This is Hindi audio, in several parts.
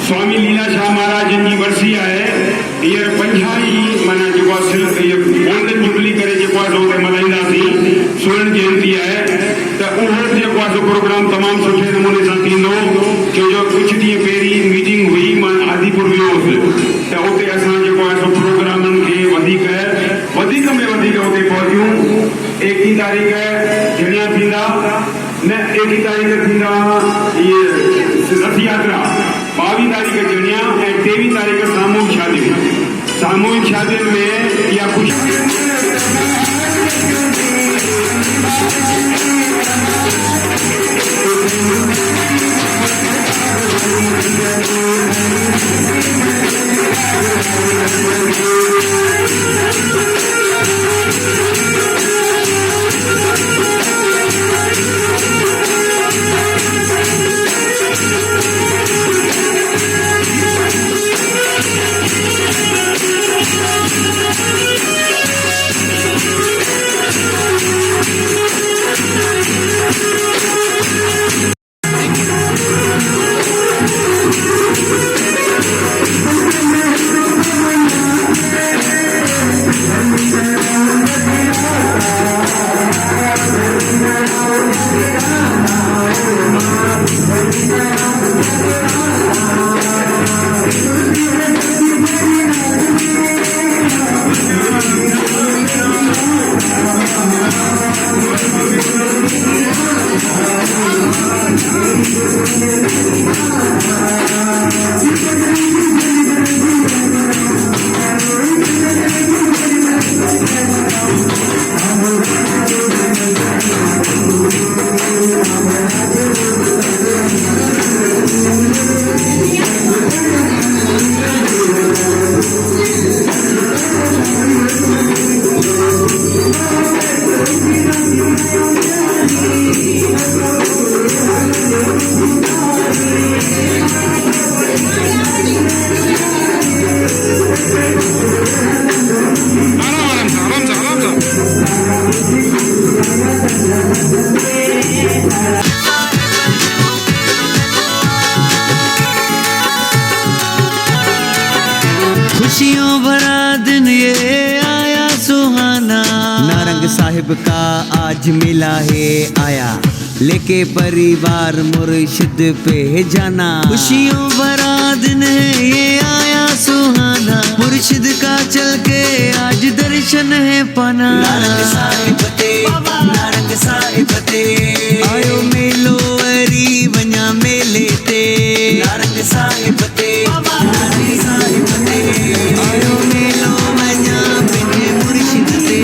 स्वामी लीलाशाह महाराज जी वर्सी है ईयर 50 माना जो गोल्डन जुबली करे जो मल्हाईंदासीं स्वर्ण जयंती है तो वो प्रोग्राम तमाम सुठे नमूने से थींदो छो जो कुछ ॾींहं पहिरीं मीटिंग हुई मां आदिपुर वियो हुउसि तो उते असां प्रोग्रामनि खे वधीक में वधीक उते पहुचूं। 21 तारीख़ जणिया थींदा न 21 तारीख़ थींदा ये रथ यात्रा 22 तारीख़ जणिया ऐं 23 तारीख़ सामूहिक शादियुनि में या कुछ खुशियों भरा दिन ये आया सुहाना, नारंग साहिब का आज मिला है आया, लेके परिवार मुर्शिद पे जाना। खुशियों भरा दिन है ये आया सुहाना, मुर्शिद का चल के आज दर्शन है पाना। नारंग साहिब ते आयो मेलो वरी वञा मेले ते, नारंग साहिब ते आयो मेलो वञा पंहिंजे मुर्शिद ते।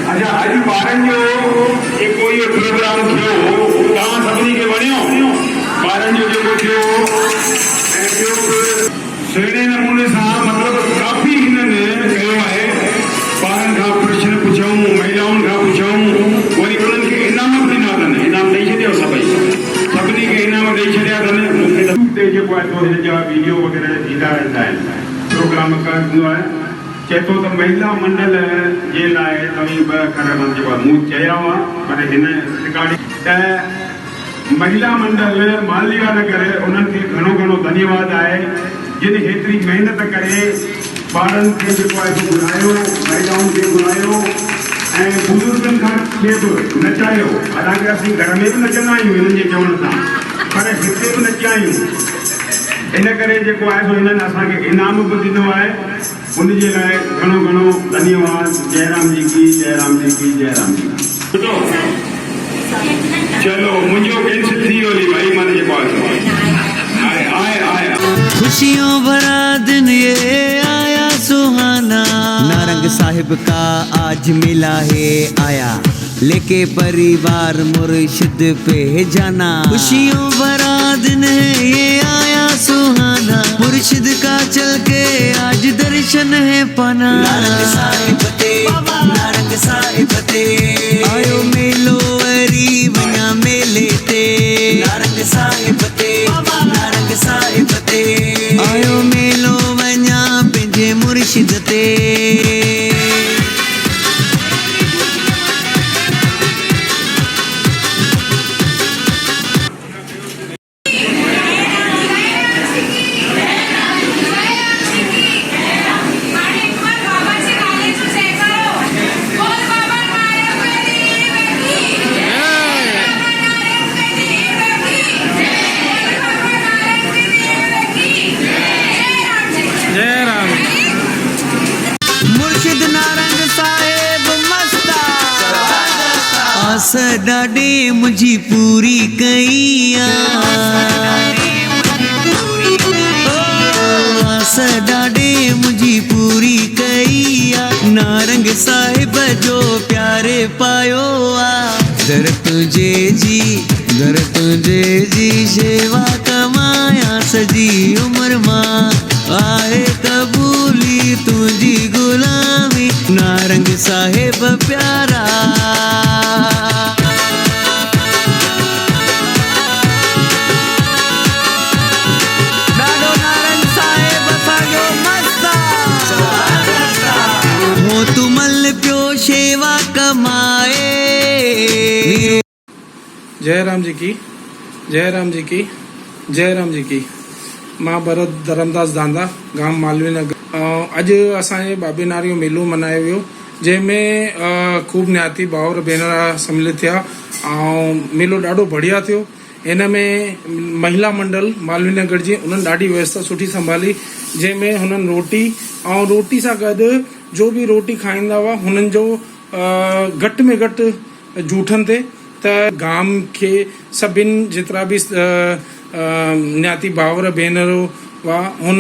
अच्छा अॼु ॿारनि जो जेको इहो प्रोग्राम थियो तव्हां सभिनी खे वणियो ॿारनि जो जेको थियो ऐं ॿियो बि सुहिणे नमूने सां मतिलबु काफ़ी हिननि कयो आहे ॿारनि खां प्रश्न पुछूं महिलाउनि खां पुछूं वरी उन्हनि खे इनाम बि ॾिना अथनि इनाम ॾेई छॾियो सभई खे इनाम ॾेई छॾिया अथनि मूंखे त जेको आहे तो हिन जा वीडियो वग़ैरह ईंदा रहंदा आहिनि प्रोग्राम कंदो आहे चए थो त महिला मंडल जे लाइ तव्हीं ॿ अखर जेको आहे मूं चया हुआ पर हिन रिकॉर्डिंग त महिला मंडल मालिया नगर उन्हनि खे घणो घणो धन्यवाद आहे जिन हेतिरी महिनत करे ॿारनि खे जेको आहे घुरायो महिलाउनि खे घुरायो ऐं बुज़ुर्गनि खां खे बि नचायो हालांकि असीं घर में बि नचंदा आहियूं हिननि जे चवण सां पर हिते बि नचिया आहियूं इन करे जेको आहे सो हिननि असांखे इनाम बि ॾिनो आहे उनजे लाइ घणो घणो धन्यवाद जयराम जी की जयराम जी की जयराम जी चलो मुंहिंजो कैंसिल थी वियो भाई मन जेको आहे आए खुशियों भरा दिन ये आया सुहाना नारंग साहिब का आज मिला है आया लेके परिवार मुर्शिद पे जाना खुशियों भरा दिन है ये आया सुहाना मुर्शिद का चल के आज दर्शन है पाना नारंग साहिब ते आयो मेलो वरी वना मेले ते नारंग साहिब ते आयो मेलो वना पंहिंजे मुर्शिद ते मुर्शिद नारंग साहिब मस्ता आस ॾाढे मुंहिंजी पूरी कई आस ॾाढे मुंहिंजी पूरी कई नारंग साहिब जो प्यारे पायो दर तुंहिंजे जी शेवा कमाया सजी उम्र मां आए कबूली तुझी गुलामी नारंग साहिब प्यारा ॾाढो नारंग साहिब असांजो मस्ता हो तू मल पियो शेवा कमाए जयराम जी की जयराम जी की जयराम जी की मां भरत धरमदास दांदा गांव मालवीय नगर अॼु असांजे बाबे नारियो मेलो मल्हायो वियो जंहिंमें ख़ूब न्याती भाउर भेनर सम्मिलित थिया ऐं मेलो ॾाढो बढ़िया थियो हिन में महिला मंडल मालवीय नगर जी उन्हनि ॾाढी व्यवस्था सुठी संभाली जंहिंमें हुननि रोटी सां गॾु जो बि रोटी खाईंदा हुआ हुननि जो घटि में घटि जूठनि ते त गाम खे सभिनि जेतिरा बि न्याती भाउर भेनर हुआ हुन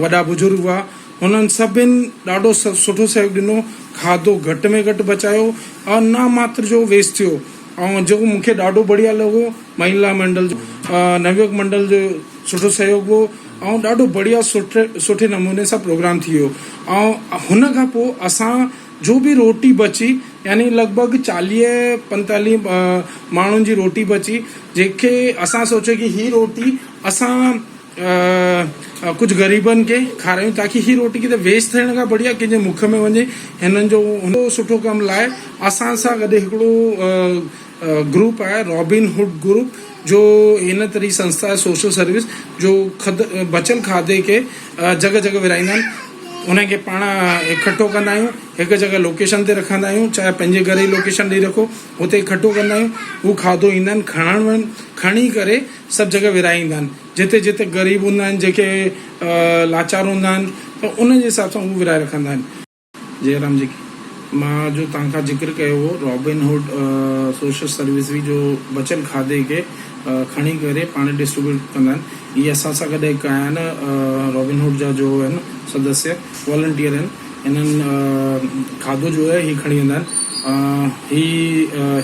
वॾा बुजुर्ग हुआ हुननि सभिनि ॾाढो सुठो सहयोग ॾिनो खाधो घटि में घटि बचायो ऐं ना मात्र जो वेस्ट थियो ऐं जेको मूंखे ॾाढो बढ़िया लॻो महिला मंडल जो नवयुवक मंडल जो सुठो सहयोग हो ऐं ॾाढो बढ़िया सुठे नमूने सां प्रोग्राम थी वियो ऐं हुन खां पोइ असां जो बि रोटी बची यानी लॻभॻि 40-45 माण्हुनि जी रोटी बची जंहिंखे असां सोचियो कि ही रोटी असां कुछ गरीबन के खारायूं ताकि ही रोटी किथे वेस्ट थियण खां बढ़िया कंहिंजे मुख में वञे। हिननि जो सुठो कम लाइ असां सां गॾु हिकिड़ो ग्रुप आहे रॉबिन हुड ग्रुप जो इन तरी संस्था है सोशल सर्विस जो बचल खाधे के जगह जगह विराईंदा आहिनि। उनखे पाण इकठो कंदा आहियूं, हिकु जॻह लोकेशन ते रखंदा आहियूं, चाहे पंहिंजे घर जी लोकेशन ॾेई रखो, उते इकठो कंदा आहियूं। हू खाधो ईंदा आहिनि खणी करे सभु जॻह विराईंदा आहिनि, जिते जिते ग़रीब हूंदा आहिनि, जेके लाचार हूंदा आहिनि, त उन जे हिसाब सां हू विराए रखंदा आहिनि। जयराम जी की मां जो तव्हांखां जिक्र कयो हो रॉबिनहुड सोशल सर्विस बि जो बचियल खाधे खे खणी करे पाण डिस्ट्रीब्यूट कंदा आहिनि। इहे असां सां गॾु हिकु आया आहिनि रॉबिनहुड जा जो आहिनि सदस्य वॉलंटियर आहिनि, इन्हनि खाधो जो आहे हीअ खणी वेंदा आहिनि। ही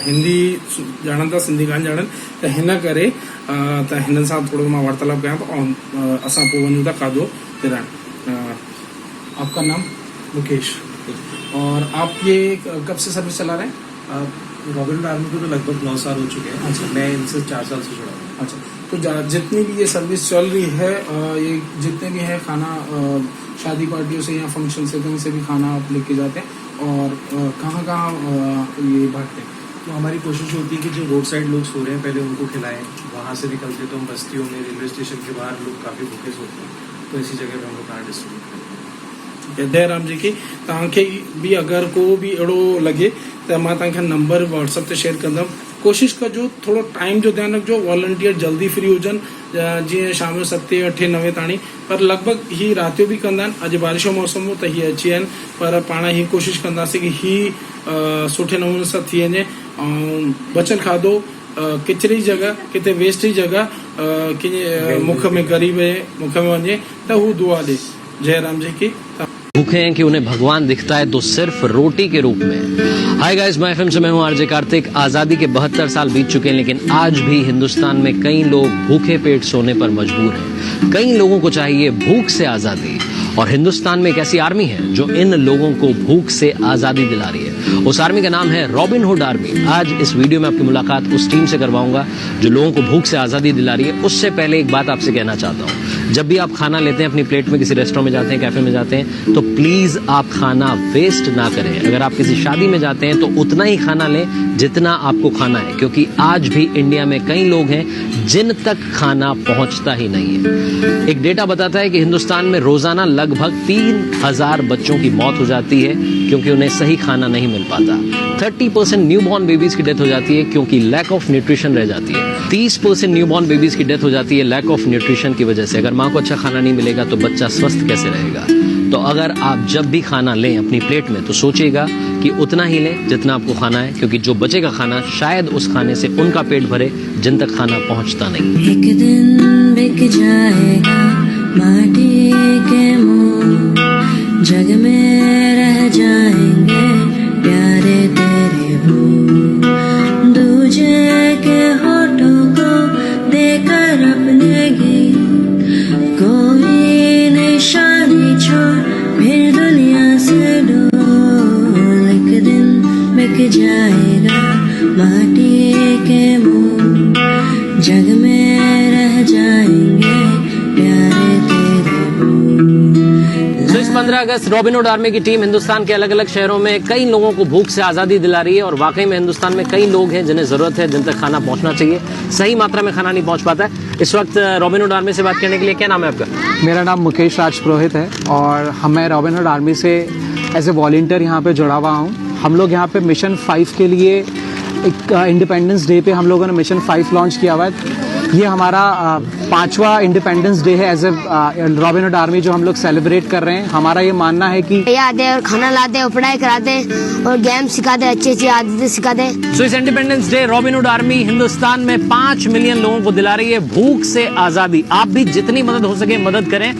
हिंदी ॼाणनि था, सिंधी कान ॼाणनि, त हिन करे त हिननि सां थोरो मां वार्तालाप कयां थो ऐं असां पोइ वञूं था खाधो विराइण। आपका नाम? मुकेश। और आप ये कब से सर्विस चला रहे हैं? रॉबिनहुड आर्मी को तो लगभग 9 साल हो चुके हैं। अच्छा। मैं इनसे 4 साल से जुड़ा हूँ। अच्छा, तो जितनी भी ये सर्विस चल रही है, ये जितने भी है खाना शादी पार्टियों से या फंक्शन से कहीं से भी खाना आप लेके जाते हैं और कहाँ कहाँ ये बांटते हैं? तो हमारी कोशिश होती है कि जो रोड साइड लोग सो रहे हैं पहले उनको खिलाएं। वहाँ से निकलते तो हम बस्तियों में, रेलवे स्टेशन के बाहर लोग काफ़ी भूखे सोते हैं, तो इसी जगह पे हम लोग खाना डिस्ट्रीब्यूट करते हैं। जयराम जी की तव्हांखे बि अगरि को बि अहिड़ो लॻे त मां तव्हांखे नंबर व्हाट्सअप ते शेयर कंदुमि। कोशिशि कजो थोरो टाइम जो ध्यानु रखिजो, वॉलंटियर जल्दी फ्री हुजनि, जीअं शाम जो 7, 8, 9 ताणी, पर लॻभॻि ही राति जो बि कंदा आहिनि। अॼु बारिश जो मौसम हो त हीअ अची विया आहिनि, पर पाण ही कोशिशि कंदासीं कि ही सुठे नमूने सां थी वञे ऐं बचियल खाधो किचिरी जॻह, किथे वेस्ट जी जॻह कंहिंजे मुख में ग़रीब जे मुख में वञे त हू दुआ ॾे। जयराम जी की भूखे हैं कि उन्हें भगवान दिखता है तो सिर्फ रोटी के रूप में। हाय गाइस, मैं एफएम से मैं हूं आरजे कार्तिक। आजादी के 72 साल बीत चुके हैं, लेकिन आज भी हिंदुस्तान में कई लोग भूखे पेट सोने पर मजबूर हैं। कई लोगों को चाहिए भूख से आजादी, और हिंदुस्तान में एक ऐसी आर्मी है जो इन लोगों को भूख से आजादी दिला रही है। उस आर्मी का नाम है रॉबिनहुड आर्मी। आज इस वीडियो में आपकी मुलाकात उस टीम से करवाऊंगा जो लोगों को भूख से आजादी दिला रही है। उससे पहले एक बात आपसे कहना चाहता हूँ, जब भी आप खाना लेते हैं अपनी प्लेट में, किसी रेस्टोरेंट में जाते हैं, कैफे में जाते हैं, तो प्लीज आप खाना वेस्ट ना करें। अगर आप किसी शादी में जाते हैं तो उतना ही खाना लें जितना आपको खाना है, क्योंकि आज भी इंडिया में कई लोग हैं जिन तक खाना पहुंचता ही नहीं है। एक डेटा बताता है कि हिंदुस्तान में रोजाना लगभग 3000 बच्चों की मौत हो जाती है क्योंकि उन्हें सही खाना नहीं मिल पाता। 30% न्यूबॉर्न बेबीज की डेथ हो जाती है क्योंकि लैक ऑफ न्यूट्रिशन रह जाती है। 30% न्यूबॉर्न बेबीज की डेथ हो जाती है लैक ऑफ न्यूट्रिशन की वजह से। अगर माँ को अच्छा खाना नहीं मिलेगा तो बच्चा स्वस्थ कैसे रहेगा? तो अगर आप जब भी खाना लें अपनी प्लेट में तो सोचिएगा कि उतना ही लें जितना आपको खाना है, क्योंकि जो बचेगा खाना शायद उस खाने से उनका पेट भरे जिन तक खाना पहुंचता नहीं। एक दिन बिक जाएगा माटी के मुंह, जग में रह जाएंगे प्यारे तेरे मुंह। दूजे के होठों को देकर अपने गीत, कोई निशानी छोड़ फिर दुनिया से डोल। एक दिन बिक जाएगा माटी के मुंह, जग में रह जाएंगे प्यारे तेरे मुंह। तो इस 15 अगस्त रॉबिनहुड आर्मी की टीम हिंदुस्तान के अलग अलग शहरों में कई लोगों को भूख से आज़ादी दिला रही है, और वाकई में हिंदुस्तान में कई लोग हैं जिन्हें ज़रूरत है, जिन तक खाना पहुंचना चाहिए, सही मात्रा में खाना नहीं पहुंच पाता है। इस वक्त रॉबिनहुड आर्मी से बात करने के लिए, क्या नाम है आपका? मेरा नाम मुकेश राज पुरोहित है और मैं रॉबिनहुड आर्मी से एज ए वॉलंटियर यहाँ पे जुड़ा हुआ हूँ। हम लोग यहाँ पे मिशन 5 के लिए एक इंडिपेंडेंस डे पे हम लोगों ने मिशन 5 लॉन्च किया हुआ है। ये हमारा 5वां इंडिपेंडेंस डे है एज ए रॉबिनहुड आर्मी जो हम लोग सेलिब्रेट कर रहे हैं। हमारा ये मानना है कि आते और खाना लाते और पढ़ाई कराते और गेम सिखाते, अच्छी अच्छी आदतें सिखाते। सो इस Independence Day Robin Hood Army Hindustan में 5 मिलियन लोगों को दिला रही है भूख से आज़ादी। आप भी जितनी मदद हो सके मदद करें।